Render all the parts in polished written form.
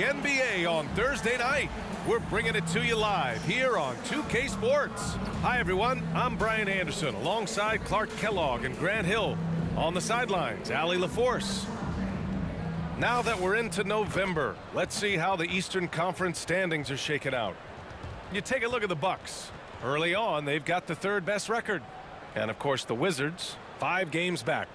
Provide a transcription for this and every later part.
the NBA on Thursday night. We're bringing it to you live here on 2K Sports. Hi, everyone. I'm Brian Anderson alongside Clark Kellogg and Grant Hill. On the sidelines, Allie LaForce. Now that we're into November, let's see how the Eastern Conference standings are shaking out. You take a look at the Bucks. Early on, they've got the third best record. And, of course, the Wizards, 5 games back.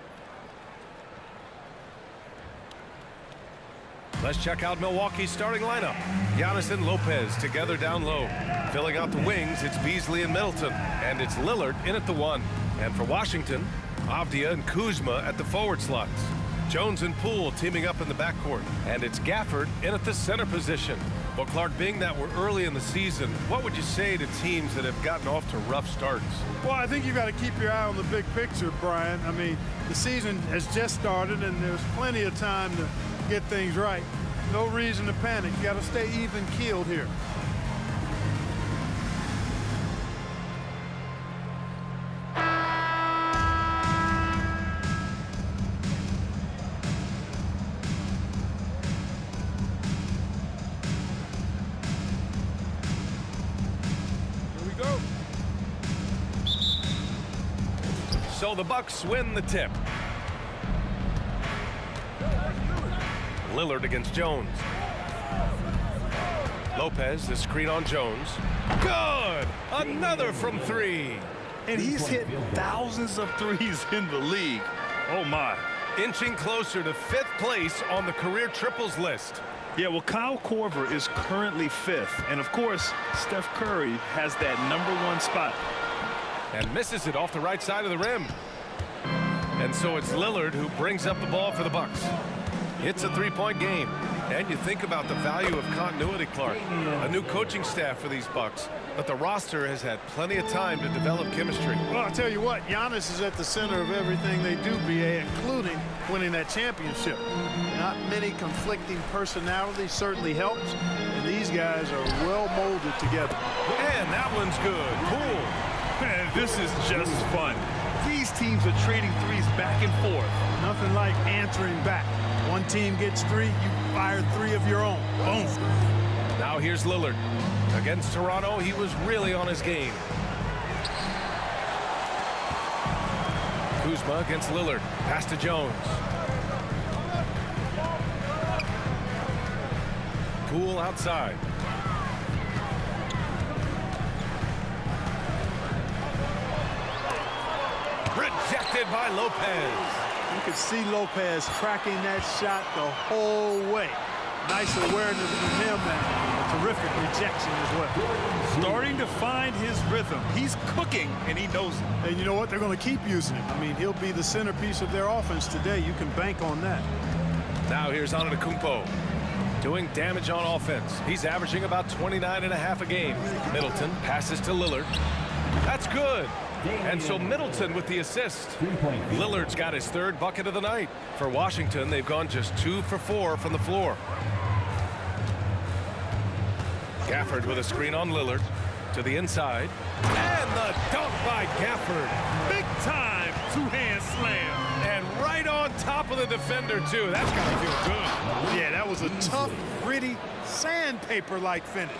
Let's check out Milwaukee's starting lineup. Giannis and Lopez together down low. Filling out the wings, it's Beasley and Middleton. And it's Lillard in at the 1. And for Washington, Avdia and Kuzma at the forward slots. Jones and Poole teaming up in the backcourt. And it's Gafford in at the center position. Well, Clark, being that we're early in the season, what would you say to teams that have gotten off to rough starts? Well, I think you got to keep your eye on the big picture, Brian. I mean, the season has just started, and there's plenty of time to get things right. No reason to panic. You got to stay even-keeled here. So the Bucks win the tip. Lillard against Jones. Lopez, the screen on Jones. Good! Another from 3. And he's hit thousands of threes in the league. Oh, my. Inching closer to 5th place on the career triples list. Yeah, well, Kyle Korver is currently 5th. And, of course, Steph Curry has that #1 spot. And misses it off the right side of the rim. And so it's Lillard who brings up the ball for the Bucks. It's a 3-point game. And you think about the value of continuity, Clark. A new coaching staff for these Bucks. But the roster has had plenty of time to develop chemistry. Well, I'll tell you what, Giannis is at the center of everything they do, B.A., including winning that championship. Not many conflicting personalities certainly helps. And these guys are well molded together. And that one's good. Poole. Man, this is just fun. These teams are trading threes back and forth. Nothing like answering back. One team gets 3, you fire 3 of your own. Boom. Now here's Lillard. Against Toronto, he was really on his game. Kuzma against Lillard. Pass to Jones. Poole outside. Rejected by Lopez. You could see Lopez tracking that shot the whole way. Nice awareness from him and a terrific rejection as well. Starting to find his rhythm. He's cooking, and he knows it. And you know what? They're going to keep using him. I mean, he'll be the centerpiece of their offense today. You can bank on that. Now here's Antetokounmpo. Doing damage on offense. He's averaging about 29.5 a game. Middleton passes to Lillard. That's good. And so Middleton with the assist. Lillard's got his 3rd bucket of the night. For Washington, they've gone just 2 for 4 from the floor. Gafford with a screen on Lillard. To the inside. And the dunk by Gafford. Big time 2-hand slam. And right on top of the defender, too. That's got to feel good. Yeah, that was a tough, gritty, sandpaper-like finish.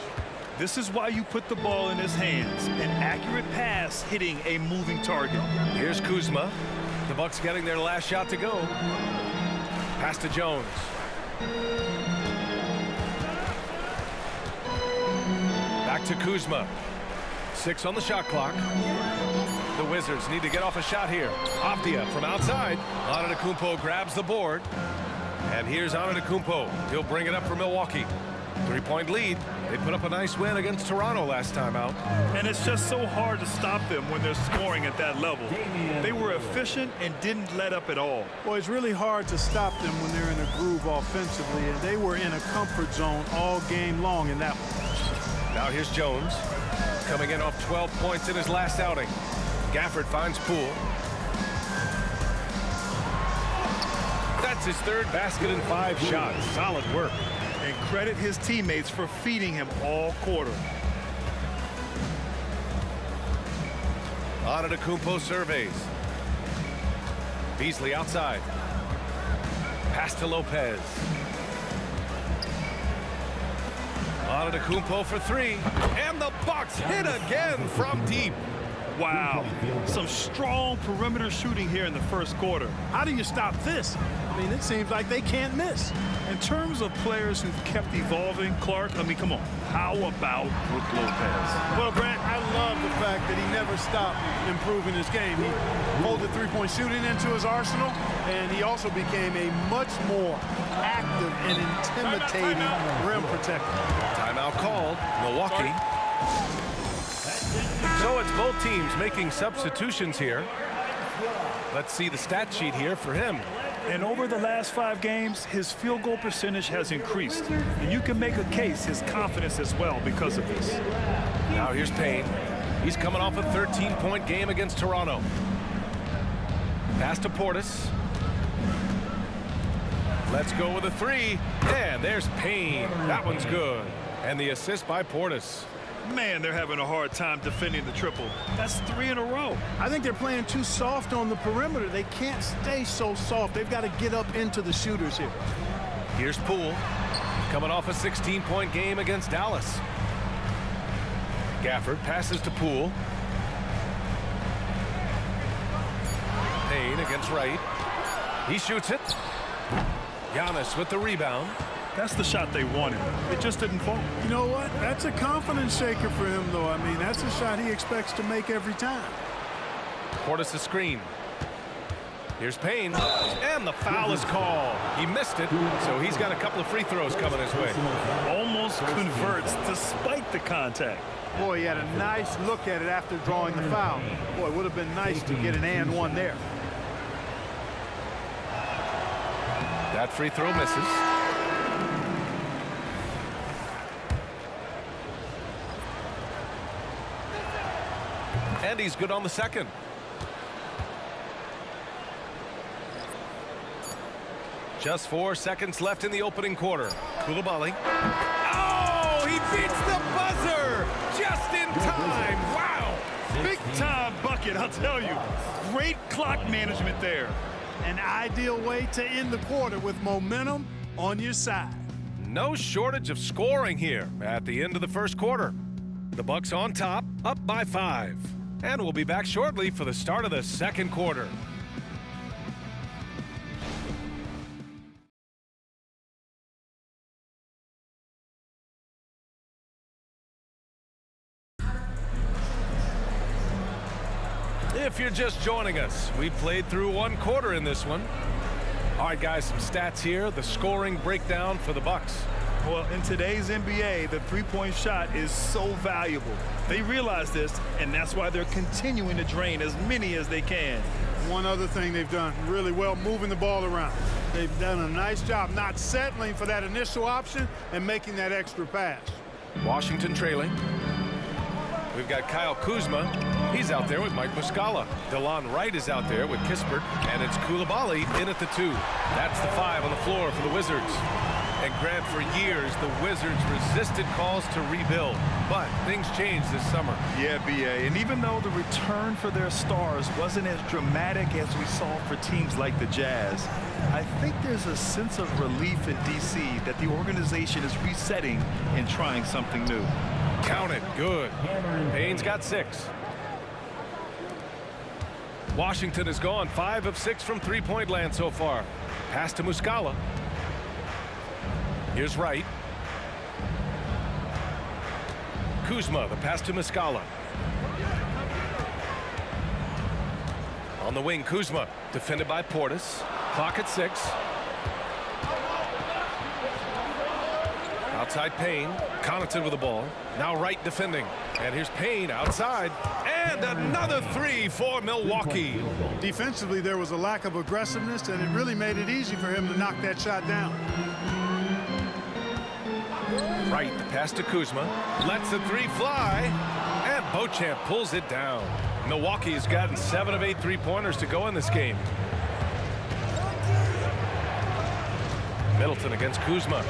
This is why you put the ball in his hands. An accurate pass hitting a moving target. Here's Kuzma. The Bucks getting their last shot to go. Pass to Jones. Back to Kuzma. 6 on the shot clock. The Wizards need to get off a shot here. Avdia from outside. Antetokounmpo grabs the board. And here's Antetokounmpo. He'll bring it up for Milwaukee. 3-point lead. They put up a nice win against Toronto last time out. And it's just so hard to stop them when they're scoring at that level. They were efficient and didn't let up at all. Well, it's really hard to stop them when they're in a groove offensively, and they were in a comfort zone all game long in that one. Now here's Jones. Coming in off 12 points in his last outing. Gafford finds Poole. That's his 3rd basket in 5 shots. Solid work. And credit his teammates for feeding him all quarter. Antetokounmpo surveys. Beasley outside. Pass to Lopez. Antetokounmpo for three. And the Bucks hit again from deep. Wow, some strong perimeter shooting here in the first quarter. How do you stop this? I mean, it seems like they can't miss. In terms of players who've kept evolving, Clark, I mean, come on. How about Brook Lopez? Well, Grant, I love the fact that he never stopped improving his game. He folded three-point shooting into his arsenal, and he also became a much more active and intimidating rim protector. Timeout called. Milwaukee. So it's both teams making substitutions here. Let's see the stat sheet here for him. And over the last 5 games, his field goal percentage has increased. And you can make a case his confidence as well because of this. Now here's Payne. He's coming off a 13-point game against Toronto. Pass to Portis. Let's go with a three. And there's Payne. That one's good. And the assist by Portis. Man, they're having a hard time defending the triple. That's 3 in a row. I think they're playing too soft on the perimeter. They can't stay so soft. They've got to get up into the shooters here. Here's Poole, coming off a 16-point game against Dallas. Gafford passes to Poole. Payne against Wright. He shoots it. Giannis with the rebound. That's the shot they wanted. It just didn't fall. You know what? That's a confidence shaker for him, though. I mean, that's a shot he expects to make every time. Portis a screen. Here's Payne. And the foul is called. He missed it, so he's got a couple of free throws coming his way. Almost converts despite the contact. Boy, he had a nice look at it after drawing the foul. Boy, it would have been nice to get an and one there. That free throw misses. And he's good on the second. Just 4 seconds left in the opening quarter. Koulibaly. Oh, he beats the buzzer just in time. Wow. Big time bucket, I'll tell you. Great clock management there. An ideal way to end the quarter with momentum on your side. No shortage of scoring here at the end of the first quarter. The Bucks on top, up by 5. And we'll be back shortly for the start of the second quarter. If you're just joining us, we played through 1 quarter in this one. All right, guys, some stats here. The scoring breakdown for the Bucks. Well, in today's NBA, the three-point shot is so valuable. They realize this, and that's why they're continuing to drain as many as they can. One other thing they've done really well, moving the ball around. They've done a nice job not settling for that initial option and making that extra pass. Washington trailing. We've got Kyle Kuzma. He's out there with Mike Muscala. DeLon Wright is out there with Kispert. And it's Koulibaly in at the 2. That's the 5 on the floor for the Wizards. And Grant, for years, the Wizards resisted calls to rebuild. But things changed this summer. Yeah, B.A. And even though the return for their stars wasn't as dramatic as we saw for teams like the Jazz, I think there's a sense of relief in D.C. that the organization is resetting and trying something new. Count it. Good. Payne's got 6. Washington has gone 5 of 6 from three-point land so far. Pass to Muscala. Here's Wright. Kuzma, the pass to Muscala. On the wing, Kuzma, defended by Portis. Clock at 6. Outside Payne. Connaughton with the ball. Now Wright defending. And here's Payne outside. And another 3 for Milwaukee. Defensively, there was a lack of aggressiveness, and it really made it easy for him to knock that shot down. Wright, the pass to Kuzma. Lets the 3 fly. And Beauchamp pulls it down. Milwaukee has gotten 7 of 8 three-pointers to go in this game. Middleton against Kuzma.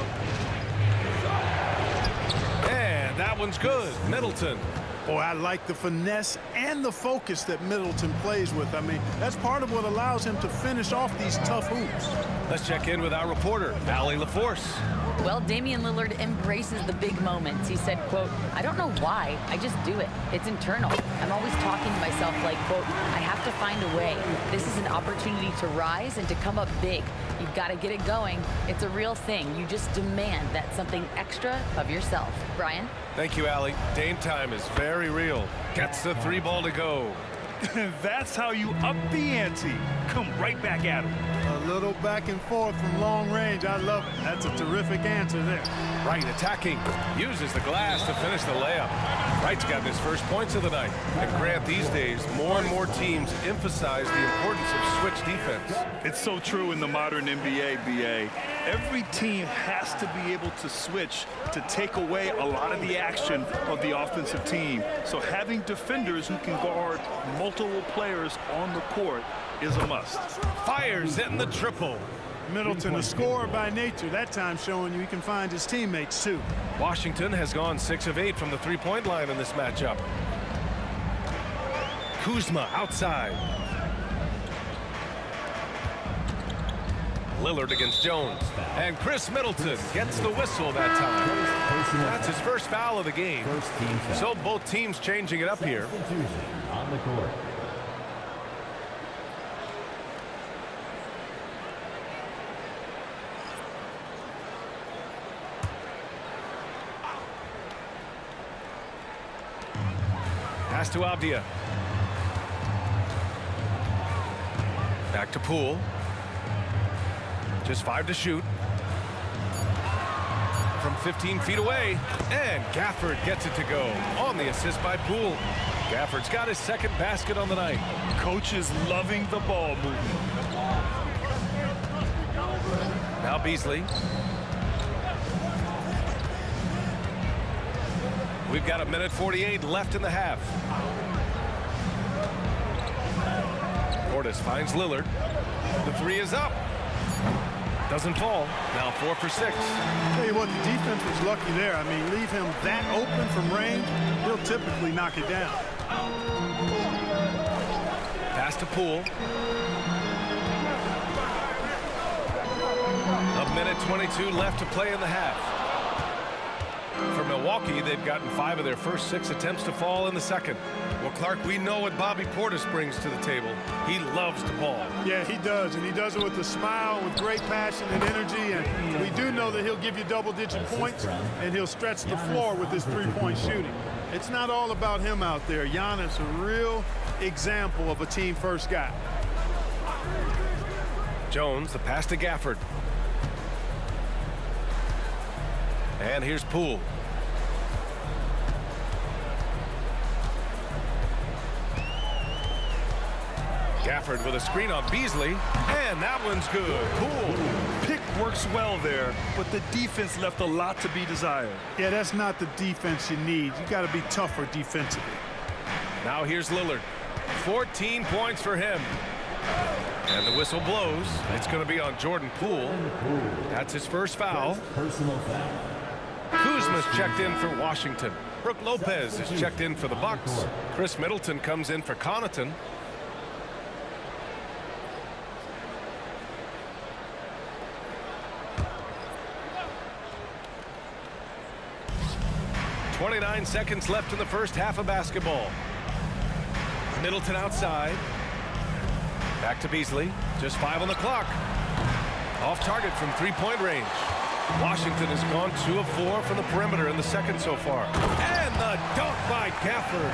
And that one's good. Middleton. Boy, I like the finesse and the focus that Middleton plays with. I mean, that's part of what allows him to finish off these tough hoops. Let's check in with our reporter, Allie LaForce. Well, Damian Lillard embraces the big moments. He said, quote, "I don't know why, I just do it. It's internal. I'm always talking to myself like, quote, I have to find a way. This is an opportunity to rise and to come up big. You've got to get it going. It's a real thing. You just demand that something extra of yourself." Brian? Thank you, Allie. Dame time is very real. Gets the 3 ball to go. That's how you up the ante. Come right back at him. A little back and forth from long range. I love it. That's a terrific answer there. Wright attacking. Uses the glass to finish the layup. Wright's got his first points of the night. And Grant, these days, more and more teams emphasize the importance of switch defense. It's so true in the modern NBA, BA. Every team has to be able to switch to take away a lot of the action of the offensive team. So having defenders who can guard multiple players on the court is a must. Fires in the triple. Middleton, a scorer by nature, that time showing you he can find his teammates too. Washington has gone 6 of 8 from the three-point line in this matchup. Kuzma outside. Lillard against Jones. And Chris Middleton gets the whistle that time. That's his first foul of the game. So both teams changing it up here. On the court. Pass to Avdia. Back to Poole. Just 5 to shoot. From 15 feet away. And Gafford gets it to go on the assist by Poole. Gafford's got his second basket on the night. Coach is loving the ball movement. Now Beasley. We've got 1:48 left in the half. Portis finds Lillard. The 3 is up. Doesn't fall. Now 4 for 6. Tell you what, the defense was lucky there. I mean, leave him that open from range, he'll typically knock it down. Pass to Poole. 1:22 left to play in the half. For Milwaukee, they've gotten 5 of their first 6 attempts to fall in the second. Well, Clark, we know what Bobby Portis brings to the table. He loves to ball. Yeah, he does, and he does it with a smile, with great passion and energy, and we do know that he'll give you double-digit points, and he'll stretch the floor with his three-point shooting. It's not all about him out there. Giannis, a real example of a team-first guy. Jones, the pass to Gafford. And here's Poole. Gafford with a screen on Beasley, and that one's good. Poole. Pick works well there, but the defense left a lot to be desired. Yeah, that's not the defense you need. You got to be tougher defensively. Now here's Lillard. 14 points for him. And the whistle blows. It's going to be on Jordan Poole. That's his first foul. Personal foul. Kuzma's checked in for Washington. Brook Lopez is checked in for the Bucks. Chris Middleton comes in for Connaughton. .29 seconds left in the first half of basketball. Middleton outside. Back to Beasley. Just 5 on the clock. Off target from three-point range. Washington has gone 2 of 4 from the perimeter in the second so far. And the dunk by Gafford.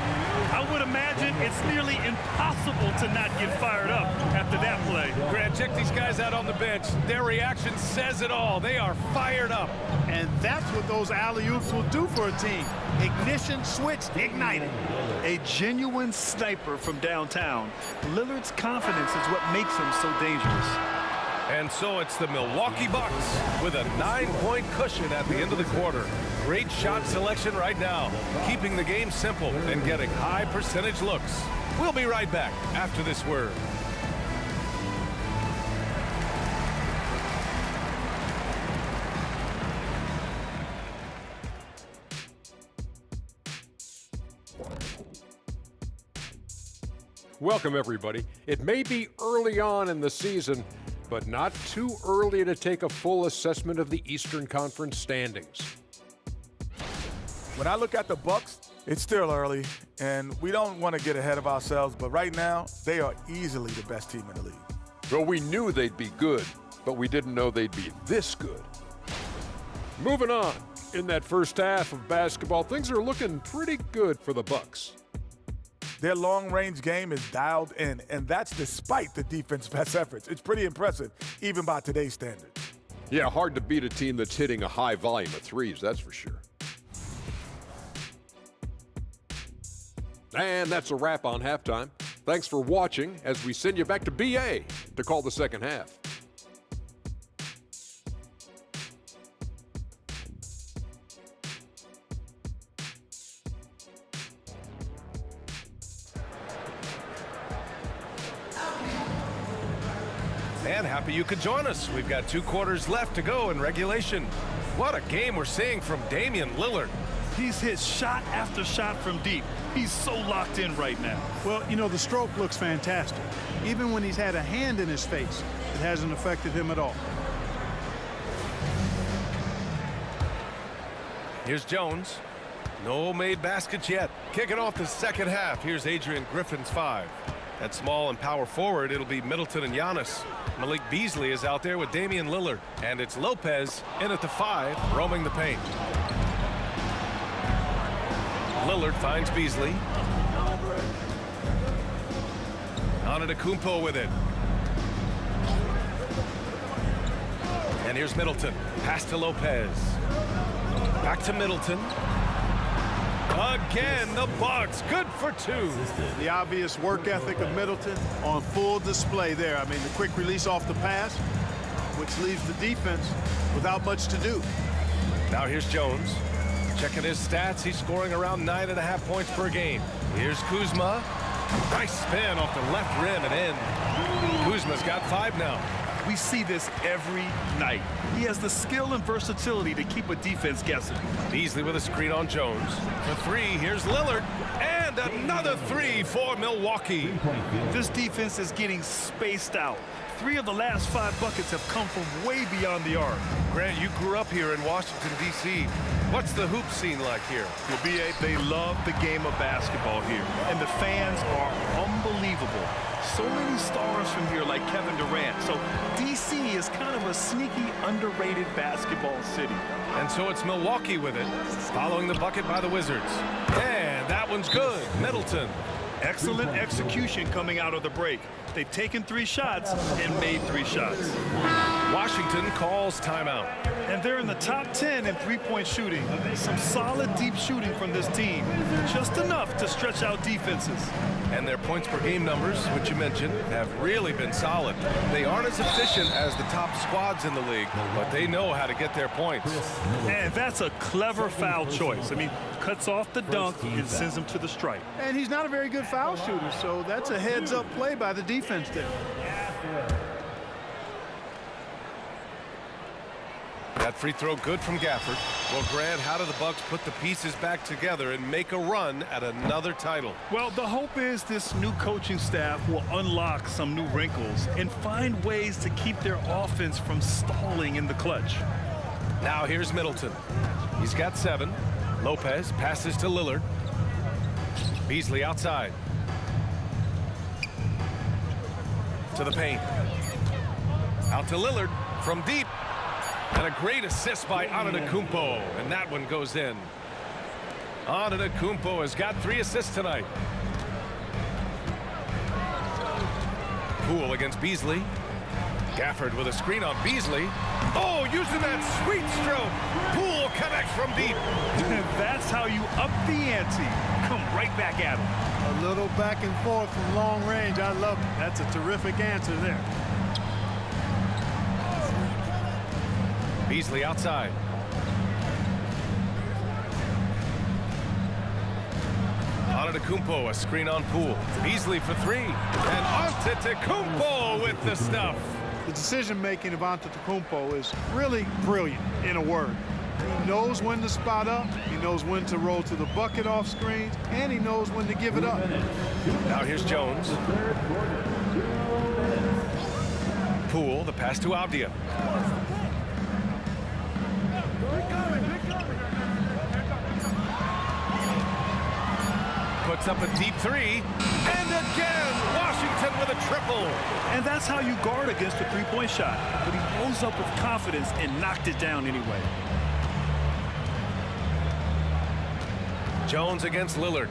I would imagine it's nearly impossible to not get fired up after that play. Grant, check these guys out on the bench. Their reaction says it all. They are fired up. And that's what those alley-oops will do for a team. Ignition switch ignited. A genuine sniper from downtown. Lillard's confidence is what makes him so dangerous. And so it's the Milwaukee Bucks with a 9-point cushion at the end of the quarter. Great shot selection right now, keeping the game simple and getting high percentage looks. We'll be right back after this word. Welcome, everybody. It may be early on in the season, but not too early to take a full assessment of the Eastern Conference standings. When I look at the Bucks, it's still early, and we don't want to get ahead of ourselves, but right now, they are easily the best team in the league. Well, we knew they'd be good, but we didn't know they'd be this good. Moving on, in that first half of basketball, things are looking pretty good for the Bucks. Their long-range game is dialed in, and that's despite the defense's best efforts. It's pretty impressive, even by today's standards. Yeah, hard to beat a team that's hitting a high volume of threes, that's for sure. And that's a wrap on halftime. Thanks for watching as we send you back to BA to call the second half. And happy you could join us. We've got 2 quarters left to go in regulation. What a game we're seeing from Damian Lillard. He's hit shot after shot from deep. He's so locked in right now. Well, you know, the stroke looks fantastic. Even when he's had a hand in his face, it hasn't affected him at all. Here's Jones. No made baskets yet. Kicking off the second half. Here's Adrian Griffin's 5. At small and power forward, it'll be Middleton and Giannis. Malik Beasley is out there with Damian Lillard. And it's Lopez in at the 5, roaming the paint. Lillard finds Beasley. Antetokounmpo with it. And here's Middleton. Pass to Lopez. Back to Middleton. Again, the Bucks. Good for 2. The obvious work ethic of Middleton on full display there. I mean, the quick release off the pass, which leaves the defense without much to do. Now here's Jones. Checking his stats, he's scoring around 9.5 points per game. Here's Kuzma. Nice spin off the left rim and in. Kuzma's got 5 now. We see this every night. He has the skill and versatility to keep a defense guessing. Beasley with a screen on Jones. For 3, here's Lillard. And another 3 for Milwaukee. This defense is getting spaced out. 3 of the last 5 buckets have come from way beyond the arc. Grant, you grew up here in Washington, D.C. What's the hoop scene like here? Well, B.A., they love the game of basketball here, and the fans are unbelievable. So many stars from here like Kevin Durant. So D.C. is kind of a sneaky, underrated basketball city. And so it's Milwaukee with it, following the bucket by the Wizards. And that one's good. Middleton. Excellent execution coming out of the break. They've taken 3 shots and made 3 shots. Washington calls timeout. And they're in the top 10 in three-point shooting. Some solid deep shooting from this team. Just enough to stretch out defenses. And their points per game numbers, which you mentioned, have really been solid. They aren't as efficient as the top squads in the league, but they know how to get their points. And that's a clever foul choice. I mean, cuts off the dunk and sends him to the stripe. And he's not a very good foul shooter, so that's a heads-up play by the defense there. That free throw good from Gafford. Well, Grant, how do the Bucks put the pieces back together and make a run at another title? Well, the hope is this new coaching staff will unlock some new wrinkles and find ways to keep their offense from stalling in the clutch. Now here's Middleton. He's got 7. Lopez passes to Lillard. Beasley outside. To the paint. Out to Lillard from deep. And a great assist by Antetokounmpo, and that one goes in. Antetokounmpo has got 3 assists tonight. Poole against Beasley. Gafford with a screen on Beasley. Oh, using that sweet stroke. Poole connects from deep. That's how you up the ante. Come right back at him. A little back and forth from long range. I love it. That's a terrific answer there. Beasley outside. Antetokounmpo, a screen on Poole. Beasley for 3. And Antetokounmpo with the stuff. The decision-making of Antetokounmpo is really brilliant, in a word. He knows when to spot up, he knows when to roll to the bucket off screens, and he knows when to give it up. Now here's Jones. Poole, the pass to Avdia. Puts up a deep three, and again, Washington with a triple. And that's how you guard against a three-point shot. But he rose up with confidence and knocked it down anyway. Jones against Lillard.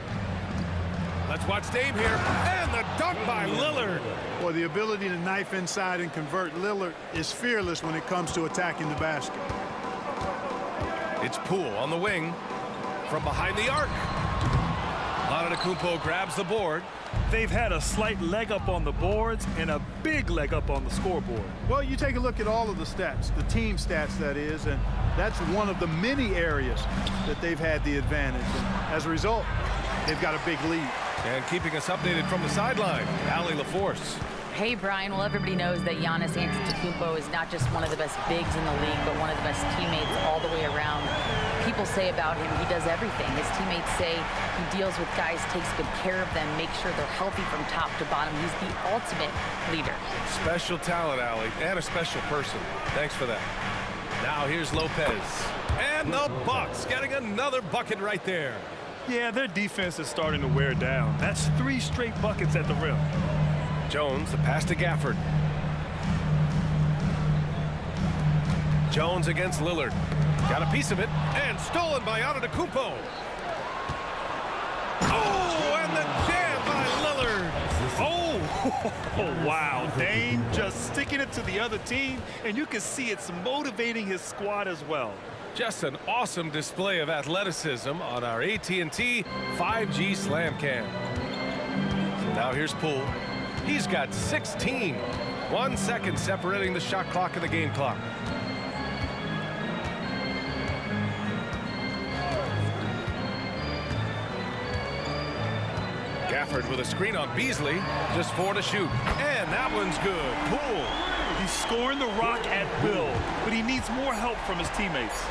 Let's watch Dame here, and the dunk by Lillard. Boy, the ability to knife inside and convert. Lillard is fearless when it comes to attacking the basket. It's Poole on the wing from behind the arc. Antetokounmpo grabs the board. They've had a slight leg up on the boards and a big leg up on the scoreboard. Well, you take a look at all of the stats, the team stats that is, and that's one of the many areas that they've had the advantage. And as a result, they've got a big lead. And keeping us updated from the sideline, Allie LaForce. Hey, Brian. Well, everybody knows that Giannis Antetokounmpo is not just one of the best bigs in the league, but one of the best teammates all the way around. People say about him, he does everything. His teammates say he deals with guys, takes good care of them, makes sure they're healthy from top to bottom. He's the ultimate leader. Special talent, Allie, and a special person. Thanks for that. Now here's Lopez. And the Bucks getting another bucket right there. Yeah, their defense is starting to wear down. That's 3 straight buckets at the rim. Jones, the pass to Gafford. Jones against Lillard. Got a piece of it, and stolen by Antetokounmpo. Oh, and the jam by Lillard. Oh, wow. Dame just sticking it to the other team, and you can see it's motivating his squad as well. Just an awesome display of athleticism on our AT&T 5G Slam Cam. So now here's Poole. He's got 16. 1 second separating the shot clock and the game clock. Gafford with a screen on Beasley. Just 4 to shoot. And that one's good. Poole. He's scoring the rock at will, but he needs more help from his teammates.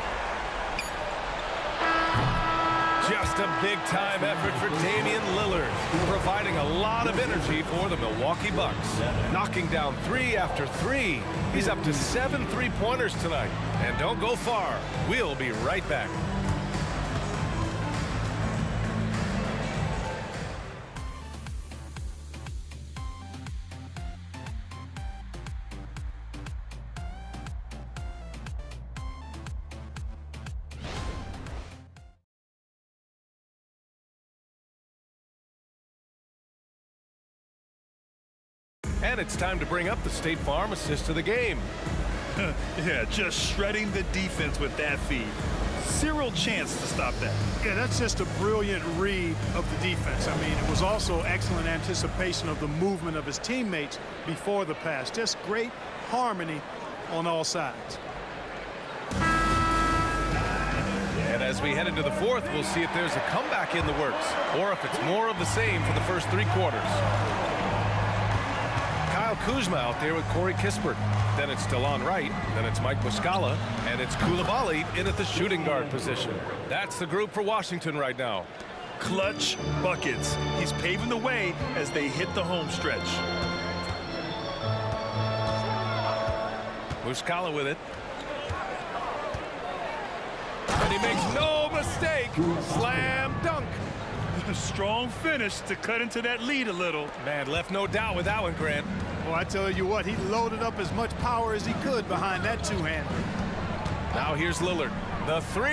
Just a big-time effort for Damian Lillard, providing a lot of energy for the Milwaukee Bucks. Knocking down 3 after 3. He's up to 7 three-pointers tonight. And don't go far. We'll be right back. And it's time to bring up the State Farm assist of the game. Yeah, just shredding the defense with that feed. Zero chance to stop that. Yeah, that's just a brilliant read of the defense. I mean, it was also excellent anticipation of the movement of his teammates before the pass. Just great harmony on all sides. And as we head into the fourth, we'll see if there's a comeback in the works or if it's more of the same for the first 3 quarters. Kyle Kuzma out there with Corey Kispert. Then it's Delon Wright. Then it's Mike Muscala. And it's Coulibaly in at the shooting guard position. That's the group for Washington right now. Clutch buckets. He's paving the way as they hit the home stretch. Muscala with it. And he makes no mistake. Slam dunk. A strong finish to cut into that lead a little. Man, left no doubt with that one, Grant. Well, I tell you what, he loaded up as much power as he could behind that two-hander. Now here's Lillard. The 3.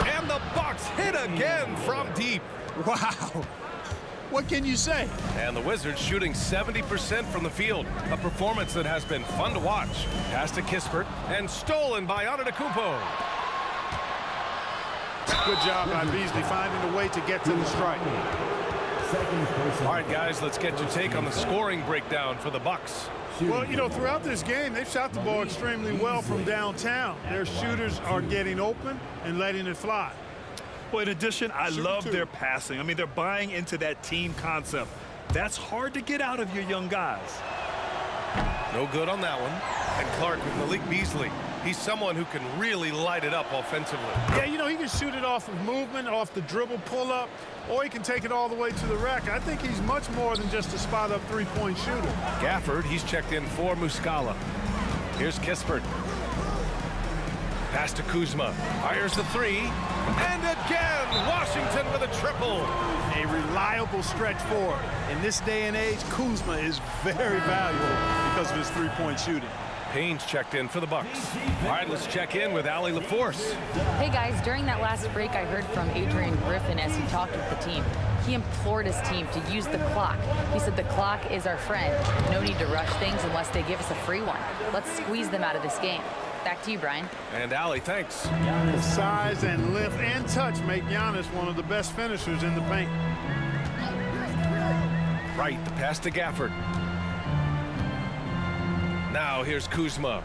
And the Bucks hit again from deep. Wow. What can you say? And the Wizards shooting 70% from the field. A performance that has been fun to watch. Pass to Kispert and stolen by Antetokounmpo. Good job by Beasley finding a way to get to the strike. All right, guys, let's get your take on the scoring breakdown for the Bucks. Well, you know, throughout this game, they've shot the ball extremely well from downtown. Their shooters are getting open and letting it fly. Well, in addition, I love their passing. I mean, they're buying into that team concept. That's hard to get out of your young guys. No good on that one. And Clark with Malik Beasley. He's someone who can really light it up offensively. Yeah, you know, he can shoot it off of movement, off the dribble pull-up, or he can take it all the way to the rack. I think he's much more than just a spot-up three-point shooter. Gafford, he's checked in for Muscala. Here's Kispert. Pass to Kuzma. Fires the three. And again, Washington with a triple. A reliable stretch forward. In this day and age, Kuzma is very valuable because of his three-point shooting. Payne's checked in for the Bucks. All right, let's check in with Allie LaForce. Hey guys, during that last break I heard from Adrian Griffin as he talked with the team. He implored his team to use the clock. He said the clock is our friend. No need to rush things unless they give us a free one. Let's squeeze them out of this game. Back to you, Brian. And Allie, thanks. The size and length and touch make Giannis one of the best finishers in the paint. Right, the pass to Gafford. Now here's Kuzma.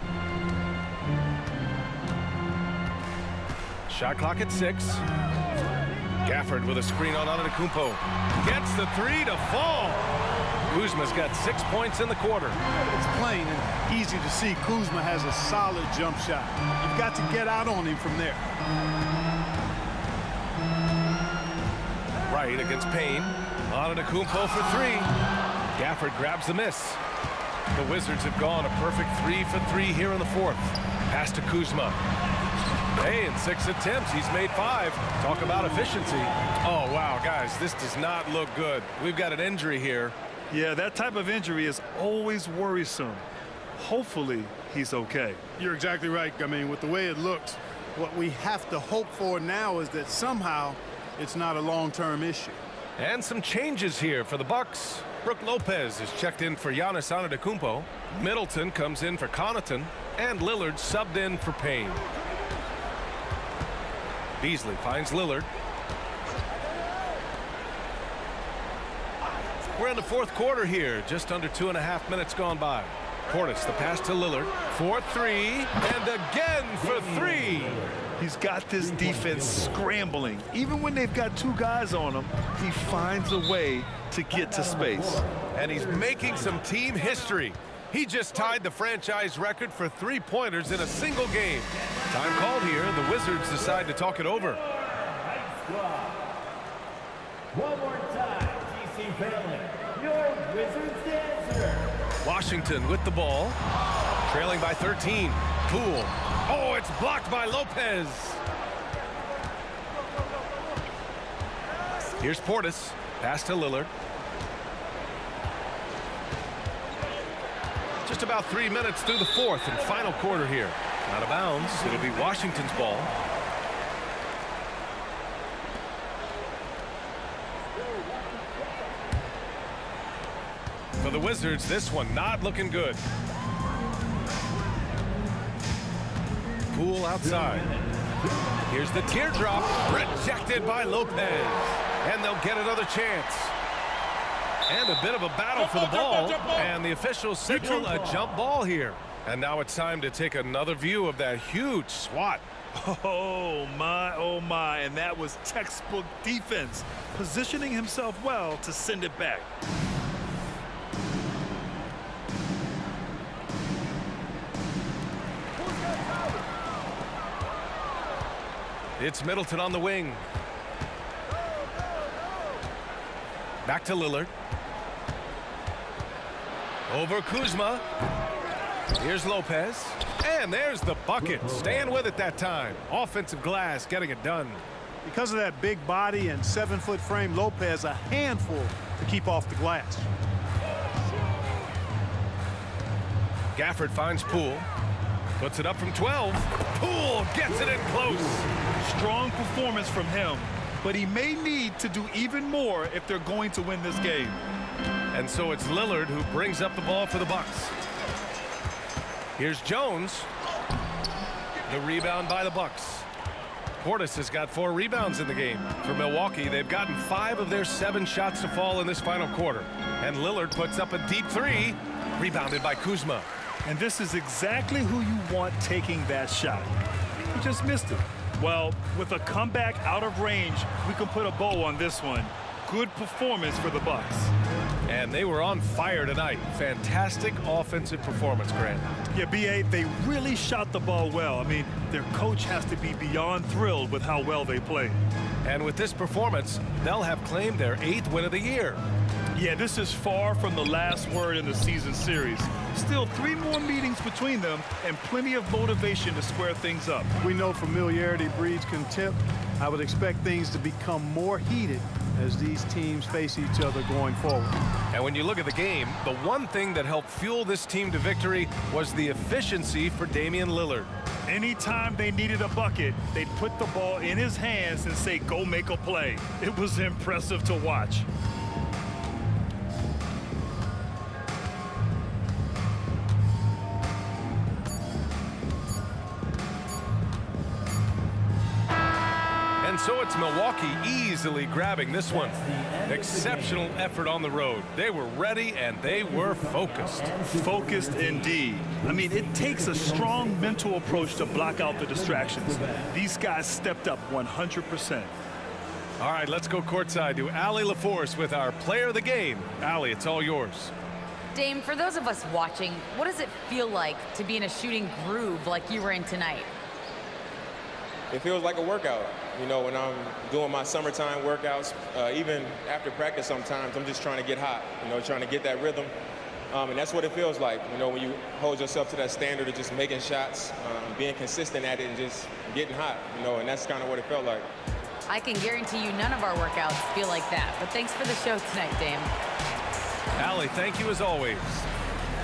Shot clock at 6. Gafford with a screen on Antetokounmpo. Gets the three to fall. Kuzma's got 6 points in the quarter. It's plain and easy to see Kuzma has a solid jump shot. You've got to get out on him from there. Right against Payne. Antetokounmpo for 3. Gafford grabs the miss. The Wizards have gone a perfect 3 for 3 here in the 4th. Pass to Kuzma. Hey, in 6 attempts, he's made 5. Talk about efficiency. Oh, wow, guys, this does not look good. We've got an injury here. Yeah, that type of injury is always worrisome. Hopefully, he's okay. You're exactly right. I mean, with the way it looks, what we have to hope for now is that somehow it's not a long-term issue. And some changes here for the Bucks. Brook Lopez is checked in for Giannis Antetokounmpo. Middleton comes in for Connaughton. And Lillard subbed in for Payne. Beasley finds Lillard. We're in the 4th quarter here. Just under 2.5 minutes gone by. Portis, the pass to Lillard. For 3. And again for 3. He's got this defense scrambling. Even when they've got 2 guys on him, he finds a way to get to space. And he's making some team history. He just tied the franchise record for 3-pointers in a single game. Time called here. The Wizards decide to talk it over. One more time, TC Family, your Wizards dancer. Washington with the ball. Trailing by 13. Poole. Oh, it's blocked by Lopez. Here's Portis. Pass to Lillard. Just about 3 minutes through the 4th and final quarter here. Out of bounds. It'll be Washington's ball. For the Wizards, this one not looking good. Poole outside. Here's the teardrop. Rejected by Lopez. And they'll get another chance. And a bit of a battle for the ball. And the officials signal a jump ball here. And now it's time to take another view of that huge swat. Oh my, and that was textbook defense, positioning himself well to send it back. It's Middleton on the wing. Back to Lillard. Over Kuzma. Here's Lopez. And there's the bucket. Staying with it that time. Offensive glass getting it done. Because of that big body and 7-foot frame, Lopez a handful to keep off the glass. Gafford finds Poole. Puts it up from 12. Poole gets it in close. Strong performance from him, but he may need to do even more if they're going to win this game. And so it's Lillard who brings up the ball for the Bucks. Here's Jones. The rebound by the Bucks. Portis has got 4 rebounds in the game. For Milwaukee, they've gotten 5 of their 7 shots to fall in this final quarter. And Lillard puts up a deep 3, rebounded by Kuzma. And this is exactly who you want taking that shot. He just missed it. Well, with a comeback out of range, we can put a bow on this one. Good performance for the Bucks. And they were on fire tonight. Fantastic offensive performance, Grant. Yeah, B.A., they really shot the ball well. I mean, their coach has to be beyond thrilled with how well they played. And with this performance, they'll have claimed their 8th win of the year. Yeah, this is far from the last word in the season series. Still 3 more meetings between them and plenty of motivation to square things up. We know familiarity breeds contempt. I would expect things to become more heated as these teams face each other going forward. And when you look at the game, the one thing that helped fuel this team to victory was the efficiency for Damian Lillard. Anytime they needed a bucket, they'd put the ball in his hands and say, go make a play. It was impressive to watch. And so it's Milwaukee easily grabbing this one. Exceptional effort on the road. They were ready and they were focused. Focused indeed. I mean, it takes a strong mental approach to block out the distractions. These guys stepped up 100%. All right, let's go courtside to Allie LaForce with our player of the game. Allie, it's all yours. Dame, for those of us watching, what does it feel like to be in a shooting groove like you were in tonight? It feels like a workout. You know, when I'm doing my summertime workouts, even after practice sometimes, I'm just trying to get hot, you know, trying to get that rhythm. And that's what it feels like, you know, when you hold yourself to that standard of just making shots, being consistent at it and just getting hot, you know, and that's kind of what it felt like. I can guarantee you none of our workouts feel like that, but thanks for the show tonight, Dame. Allie, thank you as always.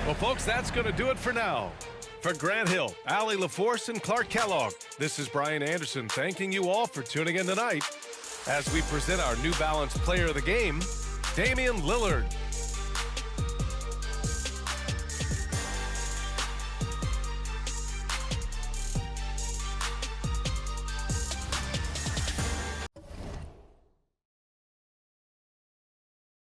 Well, folks, that's going to do it for now. For Grant Hill, Allie LaForce, and Clark Kellogg, this is Brian Anderson thanking you all for tuning in tonight as we present our New Balance Player of the Game, Damian Lillard.